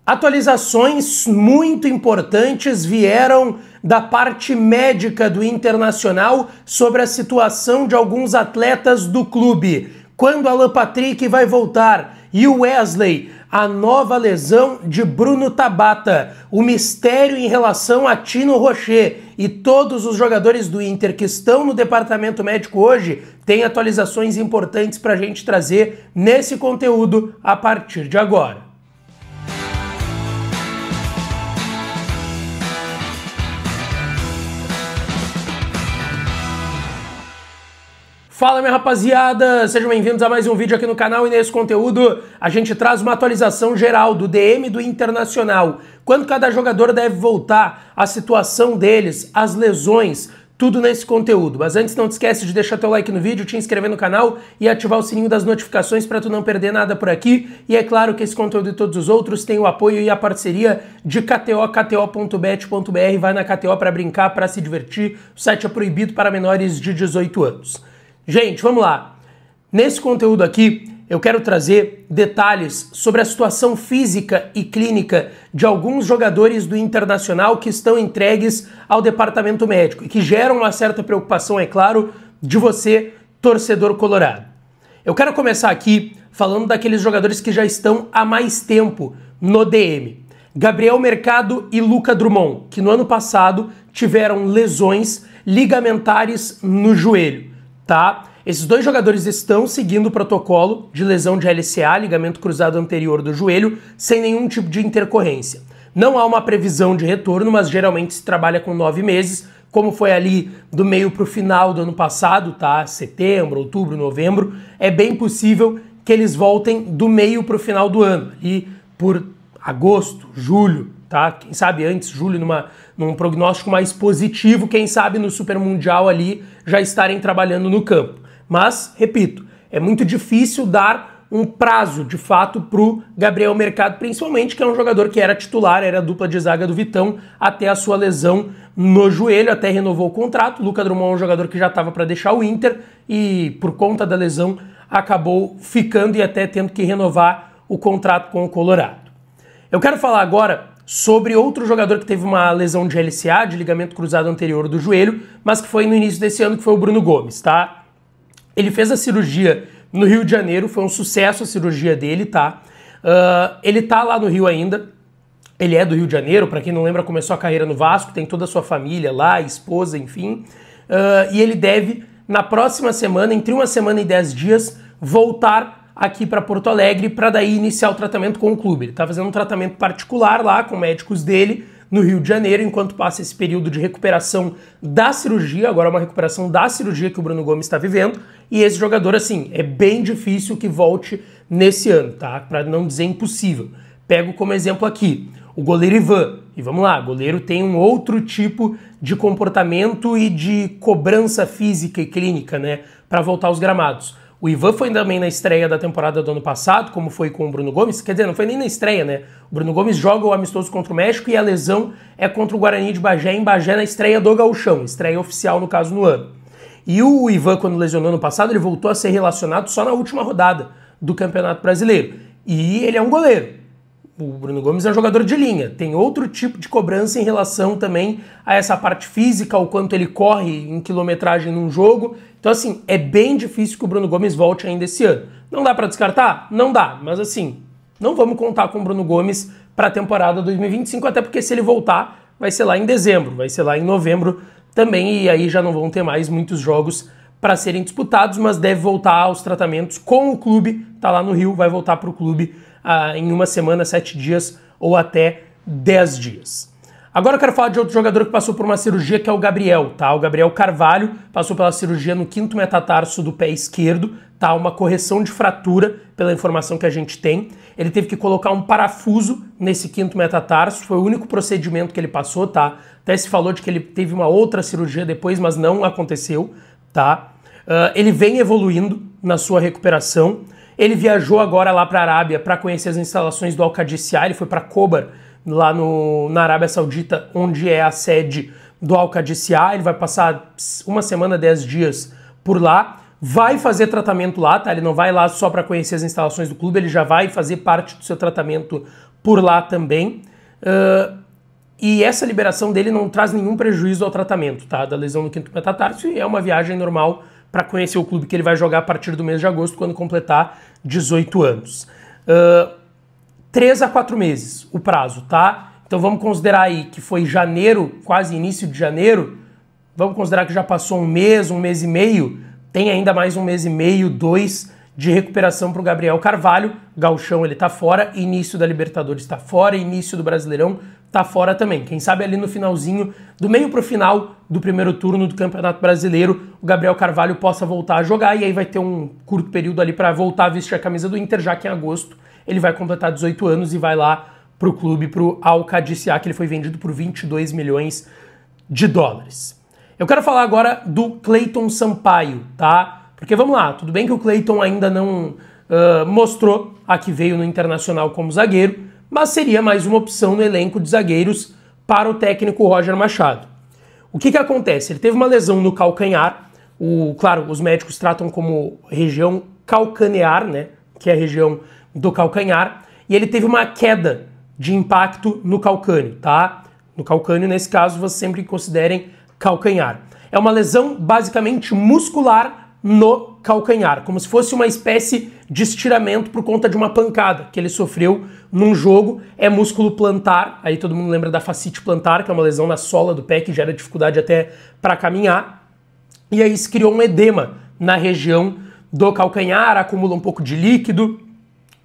Atualizações muito importantes vieram da parte médica do Internacional sobre a situação de alguns atletas do clube. Quando Alan Patrick vai voltar e o Wesley, a nova lesão de Bruno Tabata, o mistério em relação a Tino Rocher e todos os jogadores do Inter que estão no departamento médico hoje, tem atualizações importantes para a gente trazer nesse conteúdo a partir de agora. Fala, minha rapaziada, sejam bem-vindos a mais um vídeo aqui no canal e nesse conteúdo a gente traz uma atualização geral do DM do Internacional, quando cada jogador deve voltar, a situação deles, as lesões, tudo nesse conteúdo. Mas antes não te esquece de deixar teu like no vídeo, te inscrever no canal e ativar o sininho das notificações para tu não perder nada por aqui. E é claro que esse conteúdo e todos os outros têm o apoio e a parceria de KTO, kto.bet.br, vai na KTO para brincar, para se divertir, o site é proibido para menores de 18 anos. Gente, vamos lá. Nesse conteúdo aqui, eu quero trazer detalhes sobre a situação física e clínica de alguns jogadores do Internacional que estão entregues ao departamento médico e que geram uma certa preocupação, é claro, de você, torcedor colorado. Eu quero começar aqui falando daqueles jogadores que já estão há mais tempo no DM. Gabriel Mercado e Luca Drummond, que no ano passado tiveram lesões ligamentares no joelho. Tá? Esses dois jogadores estão seguindo o protocolo de lesão de LCA, ligamento cruzado anterior do joelho, sem nenhum tipo de intercorrência. Não há uma previsão de retorno, mas geralmente se trabalha com 9 meses, como foi ali do meio para o final do ano passado, tá? Setembro, outubro, novembro. É bem possível que eles voltem do meio para o final do ano, ali por agosto, julho, tá? Quem sabe antes, julho, num prognóstico mais positivo, quem sabe no Super Mundial ali já estarem trabalhando no campo. Mas, repito, é muito difícil dar um prazo, de fato, pro Gabriel Mercado, principalmente, que é um jogador que era titular, era a dupla de zaga do Vitão, até a sua lesão no joelho, até renovou o contrato. Luca Drummond é um jogador que já estava para deixar o Inter e, por conta da lesão, acabou ficando e até tendo que renovar o contrato com o Colorado. Eu quero falar agora sobre outro jogador que teve uma lesão de LCA, de ligamento cruzado anterior do joelho, mas que foi no início desse ano, que foi o Bruno Gomes, tá? Ele fez a cirurgia no Rio de Janeiro, foi um sucesso a cirurgia dele, tá? Ele tá lá no Rio ainda, ele é do Rio de Janeiro, para quem não lembra, começou a carreira no Vasco, tem toda a sua família lá, esposa, enfim, e ele deve, na próxima semana, entre uma semana e 10 dias, voltar aqui para Porto Alegre para daí iniciar o tratamento com o clube. Ele está fazendo um tratamento particular lá com médicos dele no Rio de Janeiro, enquanto passa esse período de recuperação da cirurgia, agora é uma recuperação da cirurgia que o Bruno Gomes está vivendo, e esse jogador, assim, é bem difícil que volte nesse ano, tá? Para não dizer impossível. Pego como exemplo aqui o goleiro Ivan, e vamos lá, goleiro tem um outro tipo de comportamento e de cobrança física e clínica, né, para voltar aos gramados. O Ivan foi também na estreia da temporada do ano passado, como foi com o Bruno Gomes. Quer dizer, não foi nem na estreia, né? O Bruno Gomes joga o amistoso contra o México e a lesão é contra o Guarani de Bagé, em Bagé, na estreia do Gauchão, estreia oficial, no caso, no ano. E o Ivan, quando lesionou no passado, ele voltou a ser relacionado só na última rodada do Campeonato Brasileiro. E ele é um goleiro. O Bruno Gomes é um jogador de linha, tem outro tipo de cobrança em relação também a essa parte física, ao quanto ele corre em quilometragem num jogo. Então, assim, é bem difícil que o Bruno Gomes volte ainda esse ano. Não dá para descartar? Não dá, mas assim, não vamos contar com o Bruno Gomes para a temporada 2025, até porque se ele voltar, vai ser lá em dezembro, vai ser lá em novembro também, e aí já não vão ter mais muitos jogos para serem disputados, mas deve voltar aos tratamentos com o clube, tá lá no Rio, vai voltar para o clube em uma semana, 7 dias ou até 10 dias. Agora eu quero falar de outro jogador que passou por uma cirurgia, que é o Gabriel, tá? O Gabriel Carvalho passou pela cirurgia no 5º metatarso do pé esquerdo, tá? Uma correção de fratura, pela informação que a gente tem. Ele teve que colocar um parafuso nesse 5º metatarso, foi o único procedimento que ele passou, tá? Até se falou de que ele teve uma outra cirurgia depois, mas não aconteceu, tá? Ele vem evoluindo na sua recuperação. Ele viajou agora lá para a Arábia para conhecer as instalações do Al-Qadisiah, ele foi para Khobar, lá na Arábia Saudita, onde é a sede do Al-Qadisiah. Ele vai passar uma semana, 10 dias por lá, vai fazer tratamento lá, tá? Ele não vai lá só para conhecer as instalações do clube, ele já vai fazer parte do seu tratamento por lá também. E essa liberação dele não traz nenhum prejuízo ao tratamento, tá? Da lesão no quinto metatarso, e é uma viagem normal para conhecer o clube que ele vai jogar a partir do mês de agosto, quando completar 18 anos. 3 a 4 meses o prazo, tá? Então vamos considerar aí que foi janeiro, quase início de janeiro, vamos considerar que já passou um mês e meio, tem ainda mais um mês e meio, 2 de recuperação para o Gabriel Carvalho. Gauchão ele tá fora, início da Libertadores tá fora, início do Brasileirão tá fora também. Quem sabe ali no finalzinho, do meio pro final do primeiro turno do Campeonato Brasileiro, o Gabriel Carvalho possa voltar a jogar, e aí vai ter um curto período ali para voltar a vestir a camisa do Inter, já que em agosto ele vai completar 18 anos e vai lá pro clube, pro Al-Qadisiah, que ele foi vendido por 22 milhões de dólares. Eu quero falar agora do Cleiton Sampaio, tá? Porque vamos lá, tudo bem que o Cleiton ainda não mostrou a que veio no Internacional como zagueiro, mas seria mais uma opção no elenco de zagueiros para o técnico Roger Machado. O que acontece? Ele teve uma lesão no calcanhar, claro, os médicos tratam como região calcanear, né, que é a região do calcanhar, e ele teve uma queda de impacto no calcâneo, tá? No calcâneo, nesse caso, vocês sempre considerem calcanhar. É uma lesão basicamente muscular no calcanhar, como se fosse uma espécie de estiramento por conta de uma pancada que ele sofreu num jogo. É músculo plantar, aí todo mundo lembra da fascite plantar, que é uma lesão na sola do pé que gera dificuldade até para caminhar, e aí se criou um edema na região do calcanhar, acumula um pouco de líquido,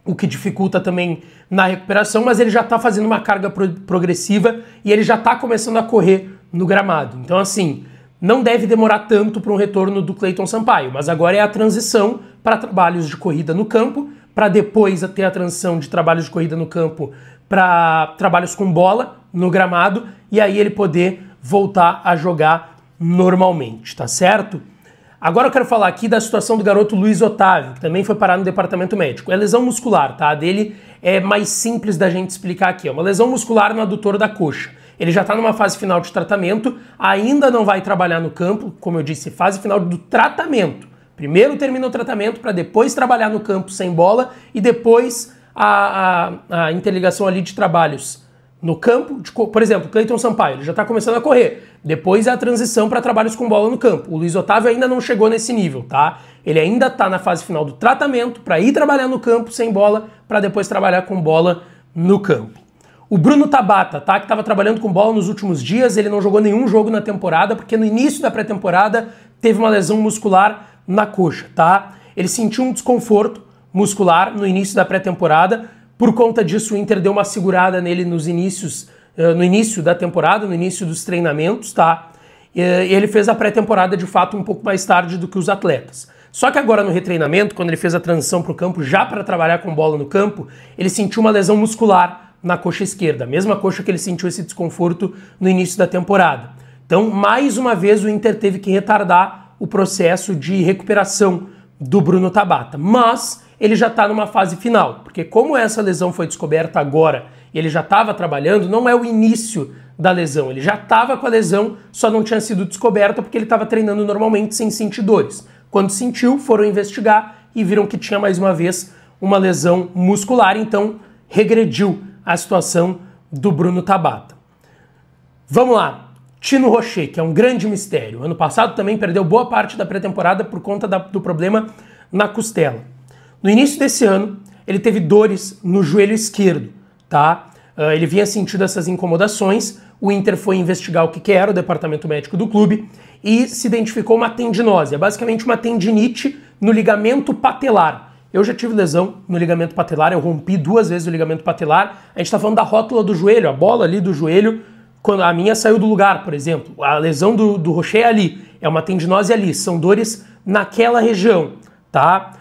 o que dificulta também na recuperação, mas ele já está fazendo uma carga progressiva e ele já está começando a correr no gramado. Então assim, não deve demorar tanto para um retorno do Cleiton Sampaio, mas agora é a transição para trabalhos de corrida no campo, para depois ter a transição de trabalhos de corrida no campo para trabalhos com bola no gramado, e aí ele poder voltar a jogar normalmente, tá certo? Agora eu quero falar aqui da situação do garoto Luiz Otávio, que também foi parar no departamento médico. É lesão muscular, tá? A dele é mais simples da gente explicar aqui. É uma lesão muscular no adutor da coxa. Ele já está numa fase final de tratamento, ainda não vai trabalhar no campo, como eu disse, fase final do tratamento. Primeiro termina o tratamento para depois trabalhar no campo sem bola, e depois a interligação ali de trabalhos no campo. Por exemplo, Cleiton Sampaio, ele já está começando a correr. Depois a transição para trabalhos com bola no campo. O Luiz Otávio ainda não chegou nesse nível, tá? Ele ainda está na fase final do tratamento para ir trabalhar no campo sem bola, para depois trabalhar com bola no campo. O Bruno Tabata, tá, que estava trabalhando com bola nos últimos dias, ele não jogou nenhum jogo na temporada, porque no início da pré-temporada teve uma lesão muscular na coxa, tá? Ele sentiu um desconforto muscular no início da pré-temporada, por conta disso o Inter deu uma segurada nele no início da temporada, no início dos treinamentos, tá? E ele fez a pré-temporada de fato um pouco mais tarde do que os atletas. Só que agora no retreinamento, quando ele fez a transição para o campo, já para trabalhar com bola no campo, ele sentiu uma lesão muscular na coxa esquerda, a mesma coxa que ele sentiu esse desconforto no início da temporada. Então, mais uma vez, o Inter teve que retardar o processo de recuperação do Bruno Tabata. Mas ele já está numa fase final, porque como essa lesão foi descoberta agora e ele já estava trabalhando, não é o início da lesão, ele já estava com a lesão, só não tinha sido descoberta porque ele estava treinando normalmente sem sentir dores. Quando sentiu, foram investigar e viram que tinha mais uma vez uma lesão muscular, então regrediu a situação do Bruno Tabata. Vamos lá, Tino Rocher, que é um grande mistério. Ano passado também perdeu boa parte da pré-temporada por conta do problema na costela. No início desse ano, ele teve dores no joelho esquerdo, tá? Ele vinha sentindo essas incomodações, o Inter foi investigar o que era, o departamento médico do clube, e se identificou uma tendinose, é basicamente uma tendinite no ligamento patelar. Eu já tive lesão no ligamento patelar, eu rompi 2 vezes o ligamento patelar. A gente tá falando da rótula do joelho, a bola ali do joelho, quando a minha saiu do lugar, por exemplo. A lesão do Rocher é ali, é uma tendinose ali, são dores naquela região, tá?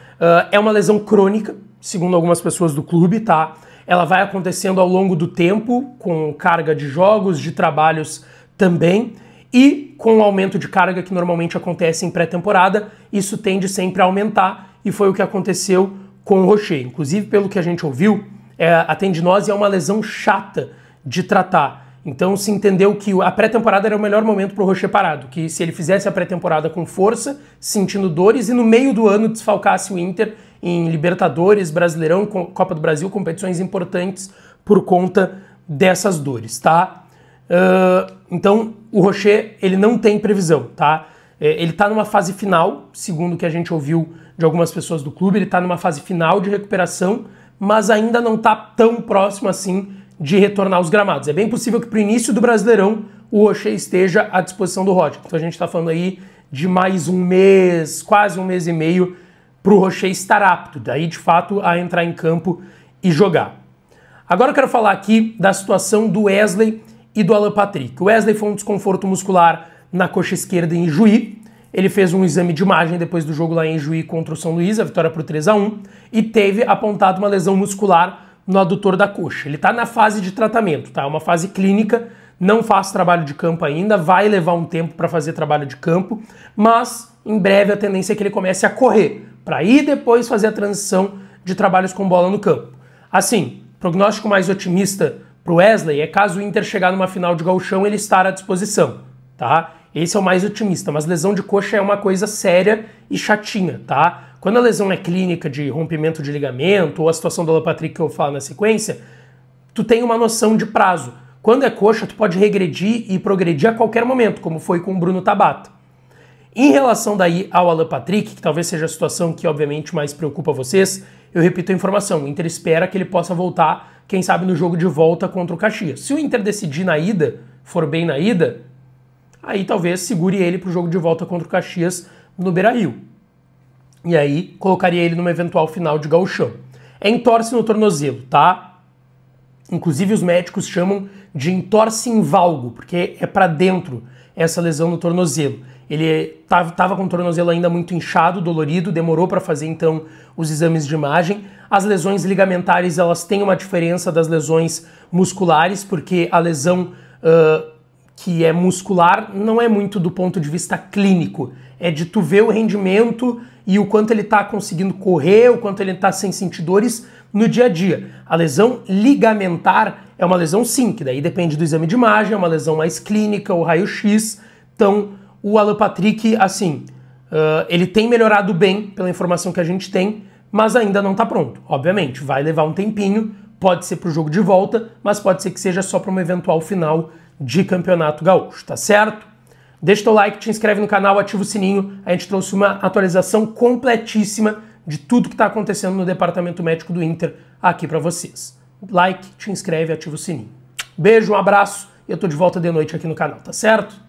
É uma lesão crônica, segundo algumas pessoas do clube, tá? Ela vai acontecendo ao longo do tempo, com carga de jogos, de trabalhos também, e com o aumento de carga que normalmente acontece em pré-temporada, isso tende sempre a aumentar, e foi o que aconteceu com o Rocher. Inclusive, pelo que a gente ouviu, a tendinose é uma lesão chata de tratar. Então se entendeu que a pré-temporada era o melhor momento para o Rocher parado, que se ele fizesse a pré-temporada com força, sentindo dores, e no meio do ano desfalcasse o Inter em Libertadores, Brasileirão, Copa do Brasil, competições importantes por conta dessas dores, tá? Então, o Rocher, ele não tem previsão, tá? Ele tá numa fase final, segundo o que a gente ouviu de algumas pessoas do clube, ele tá numa fase final de recuperação, mas ainda não tá tão próximo assim de retornar aos gramados. É bem possível que pro início do Brasileirão o Rocher esteja à disposição do Roger. Então a gente tá falando aí de mais um mês, quase um mês e meio, pro Rocher estar apto, daí de fato a entrar em campo e jogar. Agora eu quero falar aqui da situação do Wesley e do Alan Patrick. O Wesley foi um desconforto muscular na coxa esquerda em Juí. Ele fez um exame de imagem depois do jogo lá em Juí contra o São Luís, a vitória por 3-1, e teve apontado uma lesão muscular no adutor da coxa. Ele está na fase de tratamento, tá? Uma fase clínica, não faz trabalho de campo ainda, vai levar um tempo para fazer trabalho de campo, mas em breve a tendência é que ele comece a correr, para ir depois fazer a transição de trabalhos com bola no campo. Assim, prognóstico mais otimista para o Wesley é caso o Inter chegar numa final de gauchão ele estar à disposição, tá? Esse é o mais otimista, mas lesão de coxa é uma coisa séria e chatinha, tá? Quando a lesão é clínica de rompimento de ligamento ou a situação do Alan Patrick que eu falo na sequência, tu tem uma noção de prazo. Quando é coxa, tu pode regredir e progredir a qualquer momento, como foi com o Bruno Tabata. Em relação daí ao Alan Patrick, que talvez seja a situação que obviamente mais preocupa vocês, eu repito a informação, o Inter espera que ele possa voltar, quem sabe no jogo de volta contra o Caxias. Se o Inter decidir na ida, for bem na ida, aí talvez segure ele para o jogo de volta contra o Caxias no Beira-Rio. E aí colocaria ele numa eventual final de gauchão. É entorse no tornozelo, tá? Inclusive os médicos chamam de entorse em valgo, porque é para dentro essa lesão no tornozelo. Ele estava com o tornozelo ainda muito inchado, dolorido, demorou para fazer então os exames de imagem. As lesões ligamentares elas têm uma diferença das lesões musculares, porque a lesão que é muscular não é muito do ponto de vista clínico, é de tu ver o rendimento e o quanto ele está conseguindo correr, o quanto ele está sem sentir dores no dia a dia. A lesão ligamentar é uma lesão sim, que daí depende do exame de imagem, é uma lesão mais clínica, o raio-x. Então o Alan Patrick, assim, ele tem melhorado bem pela informação que a gente tem, mas ainda não está pronto. Obviamente, vai levar um tempinho, pode ser para o jogo de volta, mas pode ser que seja só para uma eventual final de Campeonato Gaúcho, tá certo? Deixa teu like, te inscreve no canal, ativa o sininho. A gente trouxe uma atualização completíssima de tudo que está acontecendo no departamento médico do Inter aqui para vocês. Like, te inscreve, ativa o sininho. Beijo, um abraço e eu tô de volta de noite aqui no canal, tá certo?